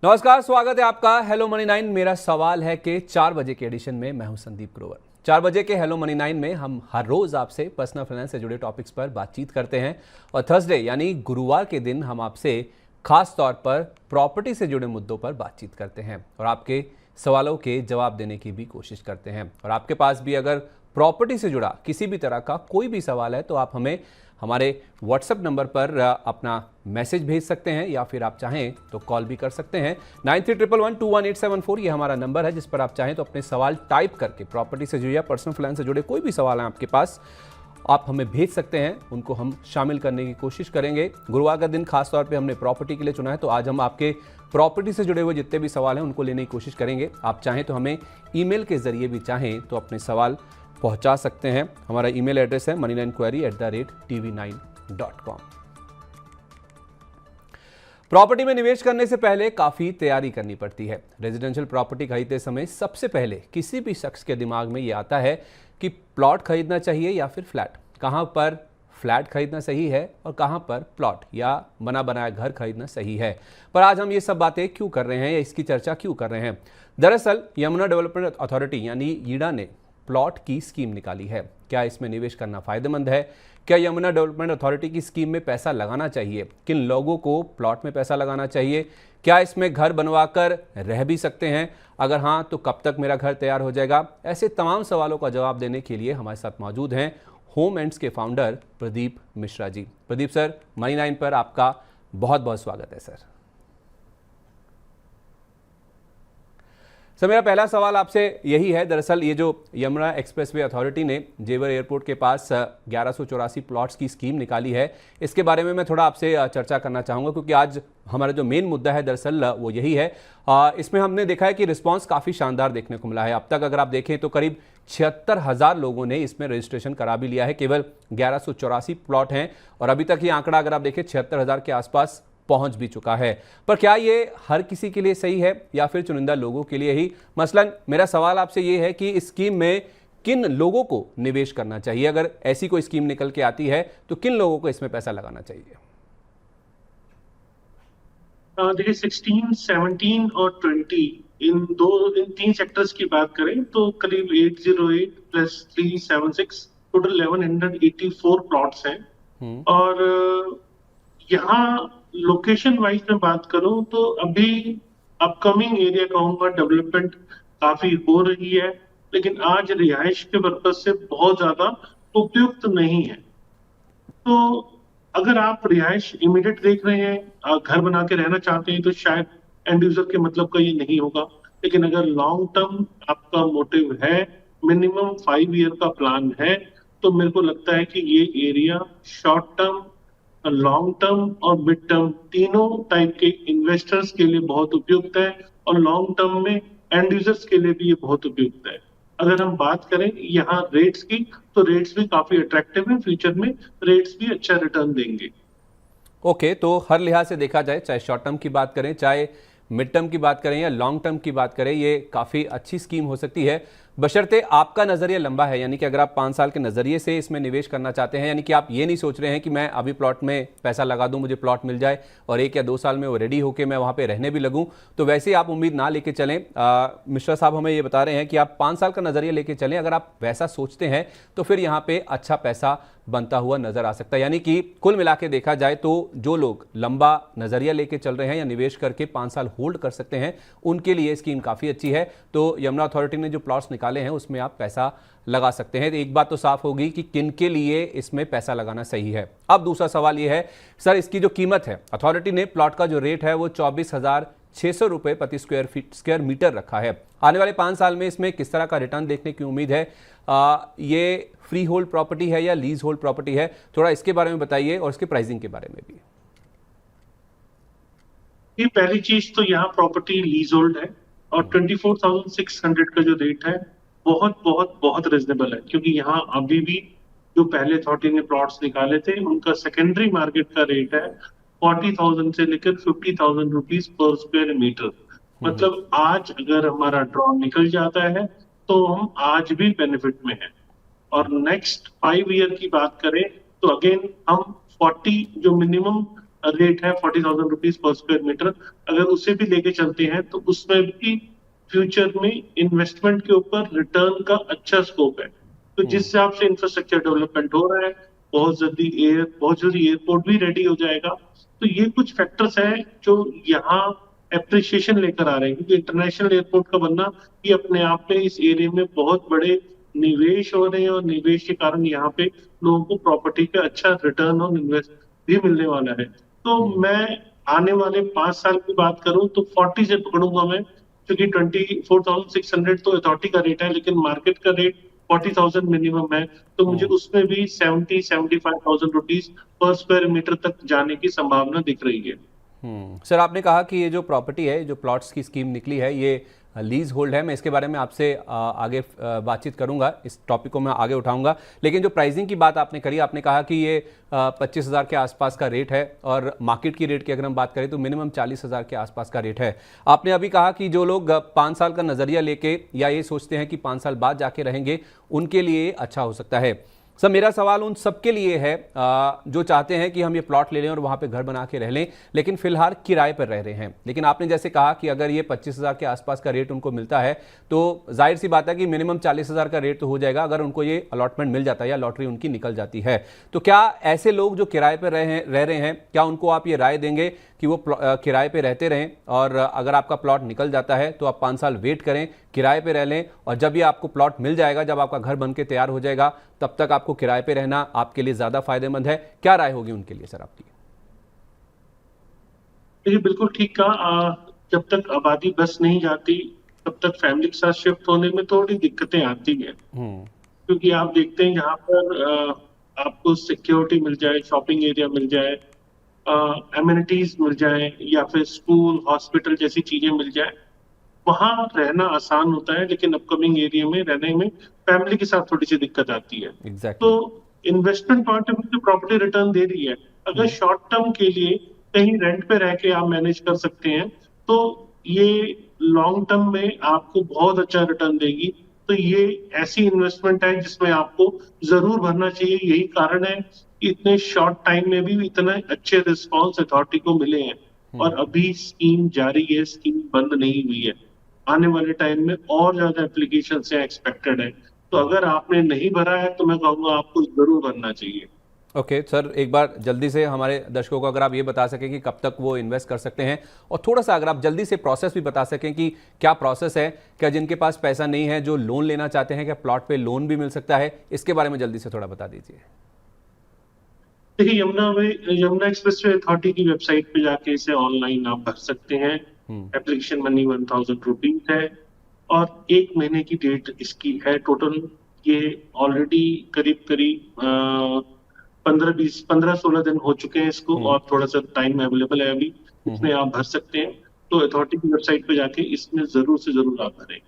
नमस्कार, स्वागत है आपका हेलो मनी 9। मेरा सवाल है कि 4 बजे के एडिशन में मैं हूं संदीप ग्रोवर। 4 बजे के हेलो मनी 9 में हम हर रोज आपसे पर्सनल फाइनेंस से जुड़े टॉपिक्स पर बातचीत करते हैं और थर्सडे यानी गुरुवार के दिन हम आपसे खास तौर पर प्रॉपर्टी से जुड़े मुद्दों पर बातचीत करते हैं और आपके सवालों के जवाब देने की भी कोशिश करते हैं। और आपके पास भी अगर प्रॉपर्टी से जुड़ा किसी भी तरह का कोई भी सवाल है तो आप हमें हमारे व्हाट्सएप नंबर पर अपना मैसेज भेज सकते हैं या फिर आप चाहें तो कॉल भी कर सकते हैं। 9311211874 ये हमारा नंबर है जिस पर आप चाहें तो अपने सवाल टाइप करके प्रॉपर्टी से जुड़े या पर्सनल फाइनेंस से जुड़े कोई भी सवाल हैं आपके पास आप हमें भेज सकते हैं, उनको हम शामिल करने की कोशिश करेंगे। गुरुवार का दिन खास तौर पे हमने प्रॉपर्टी के लिए चुना है तो आज हम आपके प्रॉपर्टी से जुड़े हुए जितने भी सवाल हैं उनको लेने की कोशिश करेंगे। आप चाहें तो हमें ईमेल के जरिए भी चाहें तो अपने सवाल पहुंचा सकते हैं। हमारा ईमेल एड्रेस है moneylinequery@tv9.com। प्रॉपर्टी में निवेश करने से पहले काफी तैयारी करनी पड़ती है। रेजिडेंशियल प्रॉपर्टी खरीदते समय सबसे पहले किसी भी शख्स के दिमाग में ये आता है कि प्लॉट खरीदना चाहिए या फिर फ्लैट, कहां पर फ्लैट खरीदना सही है और कहां पर प्लॉट या बना बनाया घर खरीदना सही है। पर आज हम ये सब बातें क्यों कर रहे हैं या इसकी चर्चा क्यों कर रहे हैं? दरअसल यमुना डेवलपमेंट अथॉरिटी यानी यीडा ने प्लॉट की स्कीम निकाली है। क्या इसमें निवेश करना फायदेमंद है? क्या यमुना डेवलपमेंट अथॉरिटी की स्कीम में पैसा लगाना चाहिए? किन लोगों को प्लॉट में पैसा लगाना चाहिए? क्या इसमें घर बनवाकर रह भी सकते हैं? अगर हाँ तो कब तक मेरा घर तैयार हो जाएगा? ऐसे तमाम सवालों का जवाब देने के लिए हमारे साथ मौजूद हैं होम एंड्स के founder Pradeep Mishra ji. Pradeep sir, money 9 पर आपका बहुत बहुत स्वागत है। सर मेरा पहला सवाल आपसे यही है। दरअसल ये जो यमुना एक्सप्रेसवे अथॉरिटी ने जेवर एयरपोर्ट के पास 1184 प्लॉट्स की स्कीम निकाली है, इसके बारे में मैं थोड़ा आपसे चर्चा करना चाहूँगा क्योंकि आज हमारा जो मेन मुद्दा है दरअसल वो यही है। इसमें हमने देखा है कि रिस्पांस काफ़ी शानदार देखने को मिला है। अब तक अगर आप देखें तो करीब 76,000 लोगों ने इसमें रजिस्ट्रेशन करा भी लिया है। केवल 1184 प्लॉट हैं और अभी तक ये आंकड़ा अगर आप देखें 76,000 के आसपास पहुंच भी चुका है। पर क्या ये हर किसी के लिए सही है या फिर चुनिंदा लोगों के लिए ही? मसलन मेरा सवाल आपसे ये है कि इस स्कीम में किन लोगों को निवेश करना चाहिए? अगर ऐसी कोई स्कीम निकल के आती है तो किन लोगों को इसमें पैसा लगाना चाहिए? देखिए 16, 17 और 20 इन 3 सेक्टर्स की बात करें तो करीब 808 प्लस 376 टोटल 1184 प्लॉट्स हैं। और यहाँ लोकेशन वाइज में बात करूं तो अभी अपकमिंग एरिया कहूंगा डेवलपमेंट काफी हो रही है, लेकिन आज रिहाइश के पर्पज से बहुत ज्यादा उपयुक्त नहीं है। तो अगर आप रिहाइश इमीडिएट देख रहे हैं, घर बना के रहना चाहते हैं तो शायद एंड यूजर के मतलब का ये नहीं होगा। लेकिन अगर लॉन्ग टर्म आपका मोटिव है, मिनिमम 5 ईयर का प्लान है, तो मेरे को लगता है कि ये area short term, long term और मिड टर्म तीनों टाइप के इन्वेस्टर्स के लिए बहुत उपयुक्त है और लॉन्ग टर्म में एंड यूजर्स के लिए भी ये बहुत उपयुक्त है। अगर हम बात करें यहाँ रेट्स की तो रेट्स भी काफी अट्रैक्टिव है, फ्यूचर में रेट्स भी अच्छा रिटर्न देंगे। ओके, तो हर लिहाज से देखा जाए, चाहे शॉर्ट टर्म की बात करें, चाहे मिड टर्म की बात करें या लॉन्ग टर्म की बात करें, ये काफ़ी अच्छी स्कीम हो सकती है बशर्ते आपका नज़रिया लंबा है। यानी कि अगर आप 5 साल के नज़रिए से इसमें निवेश करना चाहते हैं, यानी कि आप ये नहीं सोच रहे हैं कि मैं अभी प्लॉट में पैसा लगा दूं, मुझे प्लॉट मिल जाए और 1 या 2 साल में वो रेडी होकर मैं वहाँ पे रहने भी लगूं, तो वैसे आप उम्मीद ना लेके चलें। मिश्रा साहब हमें ये बता रहे हैं कि आप 5 साल का नज़रिया लेके चलें। अगर आप वैसा सोचते हैं तो फिर यहाँ पे अच्छा पैसा बनता हुआ नजर आ सकता है। यानी कि कुल मिला के देखा जाए तो जो लोग लंबा नजरिया लेके चल रहे हैं या निवेश करके 5 साल होल्ड कर सकते हैं, उनके लिए स्कीम काफ़ी अच्छी है। तो यमुना अथॉरिटी ने जो प्लॉट्स निकाले हैं उसमें आप पैसा लगा सकते हैं। तो एक बात तो साफ होगी कि किन के लिए इसमें पैसा लगाना सही है। अब दूसरा सवाल यह है सर, इसकी जो कीमत है, अथॉरिटी ने प्लॉट का जो रेट है वो 24,600 रुपये प्रति स्क्वायर मीटर रखा है। आने वाले 5 साल में इसमें किस तरह का रिटर्न देखने की उम्मीद है? ये फ्री होल्ड प्रॉपर्टी है या लीज होल्ड प्रॉपर्टी है? थोड़ा इसके बारे में बताइए और इसके प्राइसिंग के बारे में भी। ये पहली चीज तो यहाँ प्रॉपर्टी लीज होल्ड है और 24,600 का जो रेट है बहुत बहुत बहुत रिजनेबल है, क्योंकि यहाँ अभी भी जो पहले अथॉरिटी ने प्लॉट्स निकाले थे उनका सेकेंडरी मार्केट का रेट है 40,000 से लेकर 50,000 रुपीज पर स्क्वायर मीटर। मतलब आज अगर हमारा ड्रॉ निकल जाता है तो हम आज भी बेनिफिट में हैं। और नेक्स्ट 5 ईयर की बात करें तो अगेन हम 40 जो मिनिमम रेट है 40,000 रुपीज पर स्क्वायर मीटर, अगर उसे भी लेके चलते हैं तो उसमें भी फ्यूचर में इन्वेस्टमेंट के ऊपर रिटर्न का अच्छा स्कोप है। तो जिस हिसाब से इंफ्रास्ट्रक्चर डेवलपमेंट हो रहा है, बहुत जल्दी एयरपोर्ट भी रेडी हो जाएगा। तो ये कुछ फैक्टर्स हैं जो यहाँ एप्रिसिएशन लेकर आ रहे हैं, क्योंकि इंटरनेशनल एयरपोर्ट का बनना ये अपने आप में इस एरिया में बहुत बड़े निवेश हो रहे हैं, और निवेश के कारण यहाँ पे लोगों को प्रॉपर्टी का अच्छा रिटर्न और इन्वेस्ट भी मिलने वाला है। तो मैं आने वाले 5 साल की बात करूं तो 40 से पकड़ूंगा मैं, क्योंकि 24,600 तो अथॉरिटी का रेट है, लेकिन मार्केट का रेट 40,000 मिनिमम है। तो मुझे उसमें भी 75,000 रुपीज पर स्क्वायर मीटर तक जाने की संभावना दिख रही है। सर, आपने कहा कि ये जो प्रॉपर्टी है, जो प्लॉट्स की स्कीम निकली है, ये लीज होल्ड है। मैं इसके बारे में आपसे आगे बातचीत करूंगा, इस टॉपिक को मैं आगे उठाऊंगा। लेकिन जो प्राइसिंग की बात आपने करी, आपने कहा कि ये 25,000 के आसपास का रेट है, और मार्केट की रेट की अगर हम बात करें तो मिनिमम 40,000 के आसपास का रेट है। आपने अभी कहा कि जो लोग 5 साल का नज़रिया लेके या ये सोचते हैं कि 5 साल बाद जाके रहेंगे, उनके लिए अच्छा हो सकता है। सर, मेरा सवाल उन सबके लिए है जो चाहते हैं कि हम ये प्लॉट ले लें और वहाँ पे घर बना के रह लें, लेकिन फिलहाल किराए पर रह रहे हैं। लेकिन आपने जैसे कहा कि अगर ये 25,000 के आसपास का रेट उनको मिलता है तो जाहिर सी बात है कि मिनिमम 40,000 का रेट तो हो जाएगा अगर उनको ये अलॉटमेंट मिल जाता है या लॉटरी उनकी निकल जाती है। तो क्या ऐसे लोग जो किराए पर रह रहे हैं, क्या उनको आप ये राय देंगे कि वो किराए पे रहते रहें, और अगर आपका प्लॉट निकल जाता है तो आप 5 साल वेट करें, किराए पे रह लें, और जब ये आपको प्लॉट मिल जाएगा, जब आपका घर बन के तैयार हो जाएगा, तब तक आपको किराए पे रहना आपके लिए ज़्यादा फायदेमंद है? क्या राय होगी उनके लिए सर आपकी? देखिए, बिल्कुल ठीक कहा। जब तक आबादी बस नहीं जाती तब तक फैमिली के साथ शिफ्ट होने में थोड़ी दिक्कतें आती हैं, क्योंकि आप देखते हैं जहाँ पर आपको सिक्योरिटी मिल जाए, शॉपिंग एरिया मिल जाए, एमिनिटीज मिल जाए, या फिर स्कूल हॉस्पिटल जैसी चीजें मिल जाए, वहां रहना आसान होता है। लेकिन अपकमिंग एरिया में रहने में फैमिली के साथ थोड़ी सी दिक्कत आती है। तो इन्वेस्टमेंट पॉइंट ऑफ व्यू से प्रॉपर्टी रिटर्न दे रही है। अगर शॉर्ट टर्म के लिए कहीं रेंट पे रह के आप मैनेज कर सकते हैं तो ये लॉन्ग टर्म में आपको बहुत अच्छा रिटर्न देगी। तो ये ऐसी इन्वेस्टमेंट है जिसमें आपको जरूर भरना चाहिए। यही कारण है कि इतने शॉर्ट टाइम में भी इतने अच्छे रिस्पॉन्स अथॉरिटी को मिले हैं, और अभी स्कीम जारी है, स्कीम बंद नहीं हुई है। आने वाले टाइम में और ज्यादा एप्लीकेशन से एक्सपेक्टेड है। तो अगर आपने नहीं भरा है तो मैं कहूंगा आपको जरूर भरना चाहिए। ओके सर, एक बार जल्दी से हमारे दर्शकों को अगर आप ये बता सकें कि कब तक वो इन्वेस्ट कर सकते हैं, और थोड़ा सा अगर आप जल्दी से प्रोसेस भी बता सकें कि क्या प्रोसेस है, क्या जिनके पास पैसा नहीं है जो लोन लेना चाहते हैं, क्या प्लॉट पे लोन भी मिल सकता है, इसके बारे में जल्दी से थोड़ा बता दीजिए। देखिए, यमुना एक्सप्रेस वे अथॉरिटी की वेबसाइट पे जाके इसे ऑनलाइन आप भर सकते हैं। एप्लीकेशन मनी 1,000 रुपीज है, और 1 महीने की डेट इसकी है टोटल। ये ऑलरेडी करीब करीब 15-16 दिन हो चुके हैं इसको, और थोड़ा सा टाइम अवेलेबल है अभी, इसमें आप भर सकते हैं। तो अथॉरिटी की वेबसाइट पे जाके इसमें जरूर से जरूर आप भरें।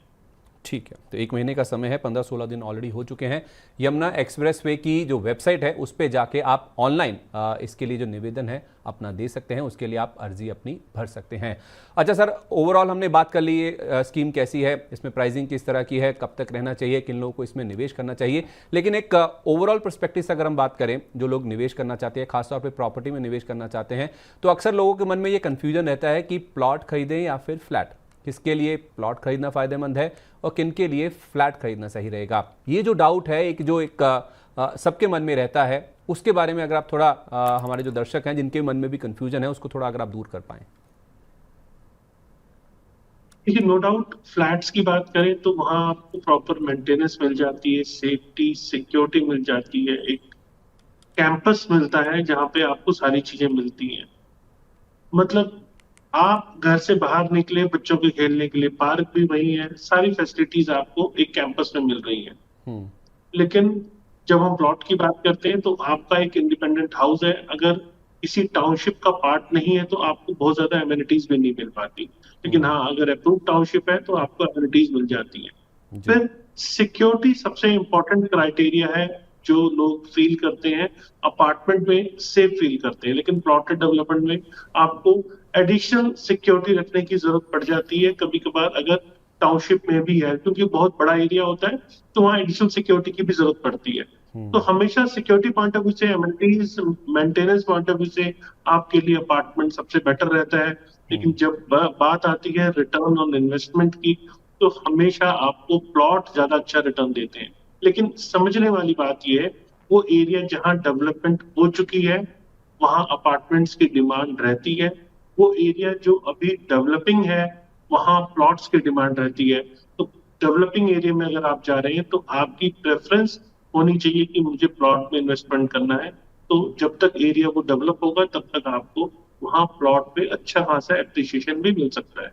ठीक है, तो 1 महीने का समय है, 15-16 दिन ऑलरेडी हो चुके हैं। यमुना एक्सप्रेस वे की जो वेबसाइट है उस पर जाके आप ऑनलाइन इसके लिए जो निवेदन है अपना दे सकते हैं, उसके लिए आप अर्जी अपनी भर सकते हैं। अच्छा सर, ओवरऑल हमने बात कर ली ये स्कीम कैसी है, इसमें प्राइसिंग किस तरह की है, कब तक रहना चाहिए, किन लोगों को इसमें निवेश करना चाहिए, लेकिन एक ओवरऑल पर्सपेक्टिव से अगर हम बात करें, जो लोग निवेश करना चाहते हैं, खासतौर पर प्रॉपर्टी में निवेश करना चाहते हैं, तो अक्सर लोगों के मन में ये कन्फ्यूजन रहता है कि प्लॉट खरीदें या फिर फ्लैट, किसके लिए प्लॉट खरीदना फायदेमंद है और किन के लिए फ्लैट खरीदना सही रहेगा। ये जो डाउट है, एक सबके मन में रहता है, उसके बारे में अगर आप थोड़ा हमारे जो दर्शक हैं जिनके मन में भी कंफ्यूजन है, उसको थोड़ा अगर आप दूर कर पाएं। देखिए, नो डाउट फ्लैट्स की बात करें तो वहां आपको प्रॉपर मेंटेनेंस मिल जाती है, सेफ्टी सिक्योरिटी मिल जाती है, एक कैंपस मिलता है जहाँ पे आपको सारी चीजें मिलती हैं। मतलब आप घर से बाहर निकले बच्चों के खेलने के लिए पार्क भी वही है, सारी फैसिलिटीज आपको एक कैंपस में मिल रही हैं। लेकिन जब हम प्लॉट की बात करते हैं तो आपका एक इंडिपेंडेंट हाउस है, अगर किसी टाउनशिप का पार्ट नहीं है तो आपको बहुत ज्यादा एमिनिटीज भी नहीं मिल पाती। लेकिन हाँ, अगर अप्रूव टाउनशिप है तो आपको एमिनिटीज मिल जाती है। फिर सिक्योरिटी सबसे इंपॉर्टेंट क्राइटेरिया है जो लोग फील करते हैं, अपार्टमेंट में सेफ फील करते हैं, लेकिन प्लॉटेड डेवलपमेंट में आपको एडिशनल सिक्योरिटी रखने की जरूरत पड़ जाती है कभी कभार। अगर टाउनशिप में भी है, क्योंकि बहुत बड़ा एरिया होता है तो वहाँ एडिशनल सिक्योरिटी की भी जरूरत पड़ती है। तो हमेशा सिक्योरिटी पॉइंट ऑफ व्यू से, amenities, maintenance point of view से आपके लिए अपार्टमेंट सबसे बेटर रहता है। लेकिन जब बात आती है रिटर्न ऑन इन्वेस्टमेंट की, तो हमेशा आपको प्लॉट ज्यादा अच्छा रिटर्न देते हैं। लेकिन समझने वाली बात यह है, वो एरिया जहां डेवलपमेंट हो चुकी है वहां अपार्टमेंट्स की डिमांड रहती है। वो एरिया जो अभी डेवलपिंग है वहां प्लॉट्स की डिमांड रहती है। तो डेवलपिंग एरिया में अगर आप जा रहे हैं तो आपकी प्रेफरेंस होनी चाहिए कि मुझे प्लॉट में इन्वेस्टमेंट करना है। तो जब तक एरिया वो डेवलप होगा तब तक आपको वहां प्लॉट पे अच्छा खासा एप्रिसिएशन भी मिल सकता है।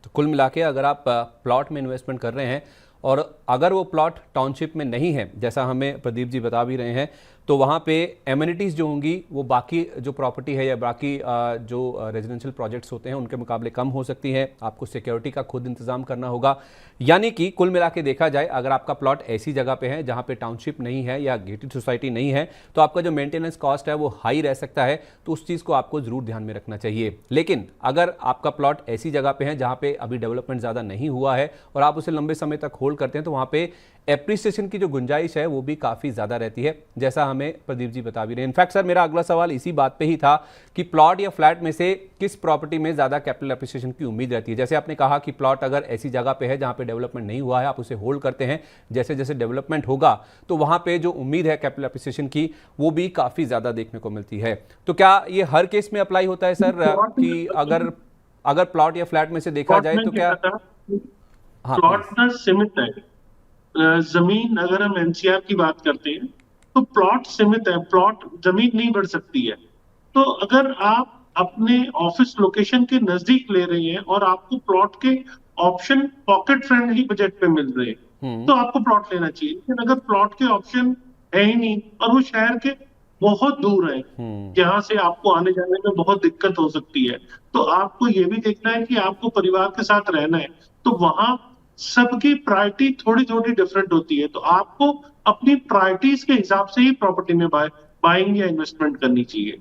तो कुल मिला के अगर आप प्लॉट में इन्वेस्टमेंट कर रहे हैं और अगर वो प्लॉट टाउनशिप में नहीं है, जैसा हमें प्रदीप जी बता भी रहे हैं, तो वहाँ पे एमिनिटीज़ जो होंगी वो बाकी जो प्रॉपर्टी है या बाकी जो रेजिडेंशियल प्रोजेक्ट्स होते हैं उनके मुकाबले कम हो सकती हैं। आपको सिक्योरिटी का खुद इंतजाम करना होगा। यानी कि कुल मिला के देखा जाए, अगर आपका प्लॉट ऐसी जगह पे है जहाँ पे टाउनशिप नहीं है या गेटेड सोसाइटी नहीं है, तो आपका जो मेंटेनेंस कॉस्ट है वो हाई रह सकता है। तो उस चीज़ को आपको ज़रूर ध्यान में रखना चाहिए। लेकिन अगर आपका प्लॉट ऐसी जगह पे है जहाँ पे अभी डेवलपमेंट ज़्यादा नहीं हुआ है और आप उसे लंबे समय तक होल्ड करते हैं, तो वहाँ पे एप्रिसिएशन की जो गुंजाइश है वो भी काफ़ी ज़्यादा रहती है, जैसा हमें प्रदीप जी बता भी रहे हैं। इनफैक्ट सर, मेरा अगला सवाल इसी बात पे ही था कि प्लॉट या फ्लैट में से किस प्रॉपर्टी में ज़्यादा कैपिटल एप्रिसिएशन की उम्मीद रहती है। जैसे आपने कहा कि प्लॉट अगर ऐसी जगह पे है जहाँ पे डेवलपमेंट नहीं हुआ है, आप उसे होल्ड करते हैं, जैसे जैसे डेवलपमेंट होगा तो वहाँ पे जो उम्मीद है कैपिटल एप्रिसिएशन की वो भी काफ़ी ज़्यादा देखने को मिलती है। तो क्या ये हर केस में अप्लाई होता है सर कि अगर प्लॉट या फ्लैट में से देखा प्लॉट जाए में तो क्या क्या? था, हाँ प्लॉट प्लीज। ना सीमित है। जमीन अगर हम एनसीआर की बात करते हैं तो प्लॉट सीमित है, प्लॉट जमीन नहीं बढ़ सकती है। तो अगर आप अपने ऑफिस लोकेशन के नजदीक ले रहे हैं और आपको प्लॉट के ऑप्शन पॉकेट फ्रेंडली बजट पे मिल रहे हैं तो आपको प्लॉट लेना चाहिए। लेकिन अगर प्लॉट के ऑप्शन है ही नहीं और वो शहर के बहुत दूर है, जहां से आपको आने जाने में बहुत दिक्कत हो सकती है, तो आपको ये भी देखना है कि आपको परिवार के साथ रहना है, तो वहां सबकी प्रायोरिटी थोड़ी थोड़ी डिफरेंट होती है। तो आपको अपनी प्रायोरिटीज के हिसाब से ही प्रॉपर्टी में बाइंग या इन्वेस्टमेंट करनी चाहिए।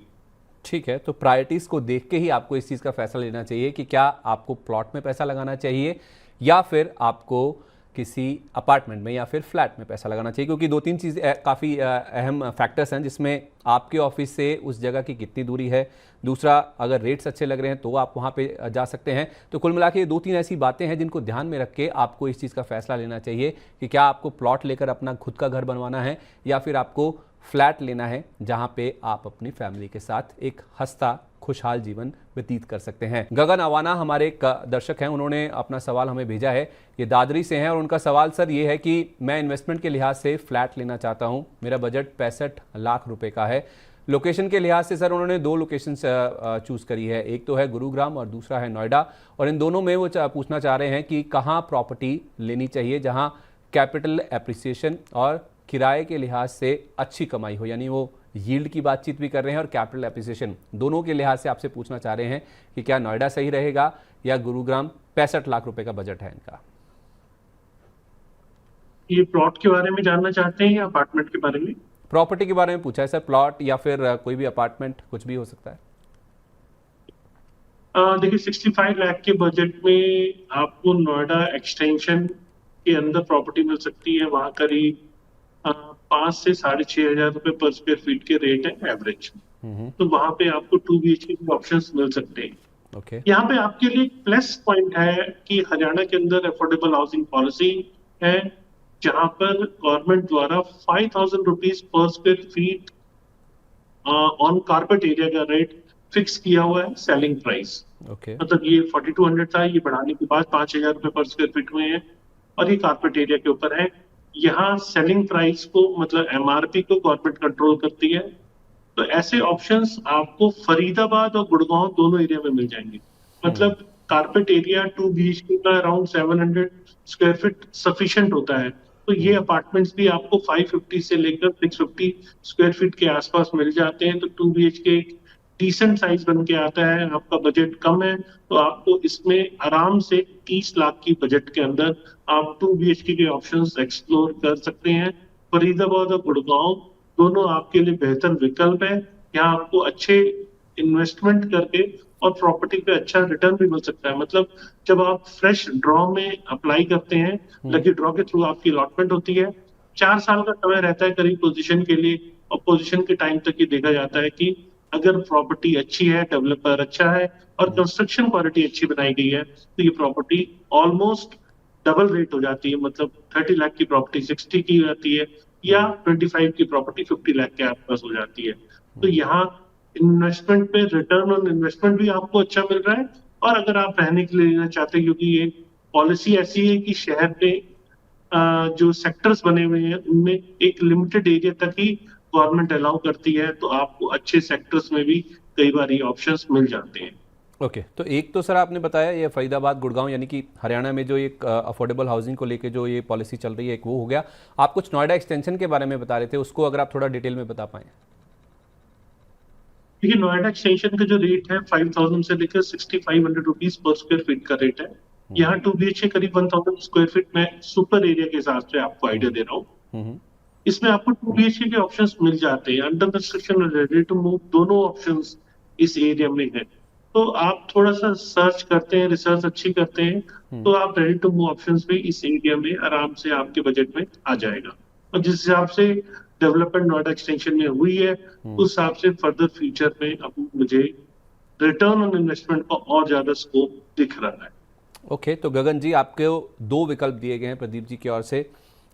ठीक है, तो प्रायोरिटीज को देख के ही आपको इस चीज़ का फैसला लेना चाहिए कि क्या आपको प्लॉट में पैसा लगाना चाहिए या फिर आपको किसी अपार्टमेंट में या फिर फ्लैट में पैसा लगाना चाहिए। क्योंकि दो तीन चीज़ काफ़ी अहम फैक्टर्स हैं जिसमें आपके ऑफिस से उस जगह की कितनी दूरी है, दूसरा अगर रेट्स अच्छे लग रहे हैं तो आप वहाँ पे जा सकते हैं। तो कुल मिला के ये दो तीन ऐसी बातें हैं जिनको ध्यान में रख के आपको इस चीज़ का फैसला लेना चाहिए कि क्या आपको प्लॉट लेकर अपना खुद का घर बनवाना है या फिर आपको फ्लैट लेना है जहाँ पे आप अपनी फैमिली के साथ एक हंसता खुशहाल जीवन व्यतीत कर सकते हैं। गगन अवाना हमारे एक दर्शक हैं, उन्होंने अपना सवाल हमें भेजा है, ये दादरी से हैं और उनका सवाल सर ये है कि मैं इन्वेस्टमेंट के लिहाज से फ्लैट लेना चाहता हूं, मेरा बजट 65 लाख रुपए का है। लोकेशन के लिहाज से सर उन्होंने दो लोकेशन चूज करी है, एक तो है गुरुग्राम और दूसरा है नोएडा, और इन दोनों में वो पूछना चाह रहे हैं कि कहाँ प्रॉपर्टी लेनी चाहिए जहाँ कैपिटल एप्रिसिएशन और किराए के लिहाज से अच्छी कमाई हो। यानी वो यील्ड की बातचीत भी कर रहे हैं और कैपिटल एप्रिसिएशन दोनों के लिहाज से आपसे पूछना चाह रहे हैं कि क्या नोएडा सही रहेगा या गुरुग्राम। 65 लाख रुपए का बजट है इनका। ये प्लॉट के बारे में जानना चाहते हैं या अपार्टमेंट के बारे में? प्रॉपर्टी के बारे में पूछा है सर, प्लॉट या फिर कोई भी अपार्टमेंट, कुछ भी हो सकता है। देखिए 65 लाख के बजट में आपको नोएडा एक्सटेंशन के अंदर प्रॉपर्टी मिल सकती है। वहां करीब 5 से 6,500 रुपए पर स्क्वायर फीट के रेट है एवरेज। तो वहां पे आपको 2 BHK के ऑप्शंस मिल सकते हैं। ओके। यहाँ पे आपके लिए प्लस पॉइंट है कि हरियाणा के अंदर अफोर्डेबल हाउसिंग पॉलिसी है, जहां पर गवर्नमेंट द्वारा 5,000 rupees per square feet on carpet area का रेट फिक्स किया हुआ है सेलिंग प्राइस। ओके। मतलब ये 4200 था, ये बढ़ाने के बाद 5,000 रुपए पर स्क्वायर फीट हुए हैं और ये कारपेट एरिया के ऊपर है। यहाँ सेलिंग प्राइस को मतलब MRP को गवर्नमेंट कंट्रोल करती है। तो ऐसे ऑप्शंस आपको फरीदाबाद और गुड़गांव दोनों एरिया में मिल जाएंगे। मतलब कारपेट एरिया 2 BHK का अराउंड 700 स्क्वायर फीट सफिशिएंट होता है। तो ये अपार्टमेंट्स भी आपको 550 से लेकर 650 स्क्वायर फीट के आसपास मिल जाते हैं। तो 2 BHK एक डिसेंट साइज बन के आता है। आपका बजट कम है तो आपको इसमें आराम से 30 लाख की बजट के अंदर आप 2 BHK के ऑप्शंस एक्सप्लोर कर सकते हैं। फरीदाबाद और गुड़गांव दोनों आपके लिए बेहतर विकल्प है। यहाँ आपको अच्छे इन्वेस्टमेंट करके और प्रॉपर्टी पे अच्छा रिटर्न भी मिल सकता है। मतलब जब आप फ्रेश ड्रॉ में अप्लाई करते हैं, लकी ड्रॉ के थ्रू आपकी अलॉटमेंट होती है, 4 साल का समय रहता है करीब पोजीशन के लिए, और पोजीशन के टाइम तक ये देखा जाता है कि अगर प्रॉपर्टी अच्छी है, डेवलपर अच्छा है और कंस्ट्रक्शन क्वालिटी अच्छी बनाई गई है, तो ये प्रॉपर्टी ऑलमोस्ट डबल रेट हो जाती है। मतलब 30 लाख की प्रॉपर्टी 60 की हो जाती है, या 25 की प्रॉपर्टी 50 लाख के आसपास हो जाती है। तो यहाँ इन्वेस्टमेंट पे रिटर्न ऑन इन्वेस्टमेंट भी आपको अच्छा मिल रहा है, और अगर आप रहने के लिए लेना चाहते हैं, क्योंकि ये पॉलिसी ऐसी है कि शहर में जो सेक्टर्स बने हुए हैं उनमें एक लिमिटेड एरिया तक ही गवर्नमेंट अलाउ करती है, तो आपको अच्छे सेक्टर्स में भी कई बार ये ऑप्शंस मिल जाते हैं। ओके, तो एक तो सर आपने बताया ये फरीदाबाद गुड़गांव यानी कि हरियाणा में जो एक अफोर्डेबल हाउसिंग को लेके जो ये पॉलिसी चल रही है, एक वो हो गया। आप कुछ नोएडा एक्सटेंशन के बारे में बता रहे थे, उसको अगर आप थोड़ा डिटेल में बता पाएं। देखिए, नोएडा एक्सटेंशन का जो रेट है 5000 से लेकर 6500 रुपीज पर स्क्वायर फीट का रेट है। यहाँ 2 BHK करीब 1000 स्क्वायर फीट में सुपर एरिया के हिसाब से आपको आइडिया दे रहा हूँ। इसमें आपको 2 BHK के ऑप्शंस मिल जाते हैं, अंडर कंस्ट्रक्शन और रेडी टू मूव दोनों ऑप्शंस इस एरिया में है। तो आप थोड़ा सा सर्च करते हैं, रिसर्च अच्छी करते हैं, तो आप रेडी टू मूव ऑप्शंस भी इस एरिया में आराम से आपके बजट में आ जाएगा। और जिस हिसाब से डेवलपमेंट नोएडा एक्सटेंशन में हुई है, उस हिसाब से फर्दर फ्यूचर में अब मुझे रिटर्न ऑन इन्वेस्टमेंट का और ज्यादा स्कोप दिख रहा है। ओके, तो गगन जी आपके 2 विकल्प दिए गए हैं प्रदीप जी की ओर से।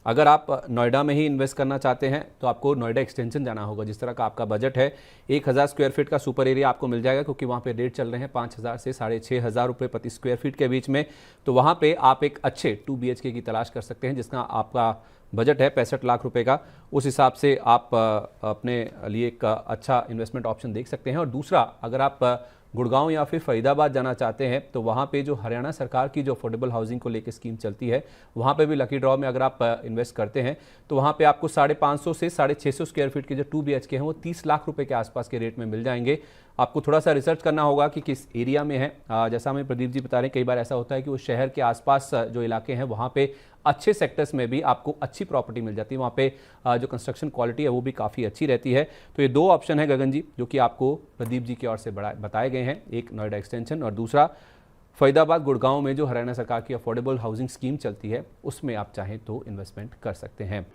अगर आप नोएडा में ही इन्वेस्ट करना चाहते हैं तो आपको नोएडा एक्सटेंशन जाना होगा। जिस तरह का आपका बजट है, 1000 स्क्वायर फीट का सुपर एरिया आपको मिल जाएगा, क्योंकि वहाँ पे रेट चल रहे हैं 5000 से 6500 रुपये प्रति स्क्वायर फीट के बीच में। तो वहाँ पे आप एक अच्छे 2 BHK की तलाश कर सकते हैं, जिसका आपका बजट है 65 लाख रुपए का। उस हिसाब से आप अपने लिए एक अच्छा इन्वेस्टमेंट ऑप्शन देख सकते हैं। और दूसरा, अगर आप गुड़गांव या फिर फरीदाबाद जाना चाहते हैं तो वहाँ पे जो हरियाणा सरकार की जो अफोर्डेबल हाउसिंग को लेकर स्कीम चलती है, वहाँ पे भी लकी ड्रॉ में अगर आप इन्वेस्ट करते हैं तो वहाँ पे आपको 550 से 650 स्क्वायर फीट के जो 2 BHK हैं वो 30 लाख रुपए के आसपास के रेट में मिल जाएंगे। आपको थोड़ा सा रिसर्च करना होगा कि किस एरिया में है। जैसा हमें प्रदीप जी बता रहे हैं, कई बार ऐसा होता है कि वो शहर के आसपास जो इलाके हैं वहाँ पे अच्छे सेक्टर्स में भी आपको अच्छी प्रॉपर्टी मिल जाती है, वहाँ पे जो कंस्ट्रक्शन क्वालिटी है वो भी काफ़ी अच्छी रहती है। तो ये 2 ऑप्शन है गगन जी जो कि आपको प्रदीप जी की ओर से बताए गए हैं, एक नोएडा एक्सटेंशन और दूसरा फरीदाबाद गुड़गांव में जो हरियाणा सरकार की अफोर्डेबल हाउसिंग स्कीम चलती है उसमें आप चाहें तो इन्वेस्टमेंट कर सकते हैं।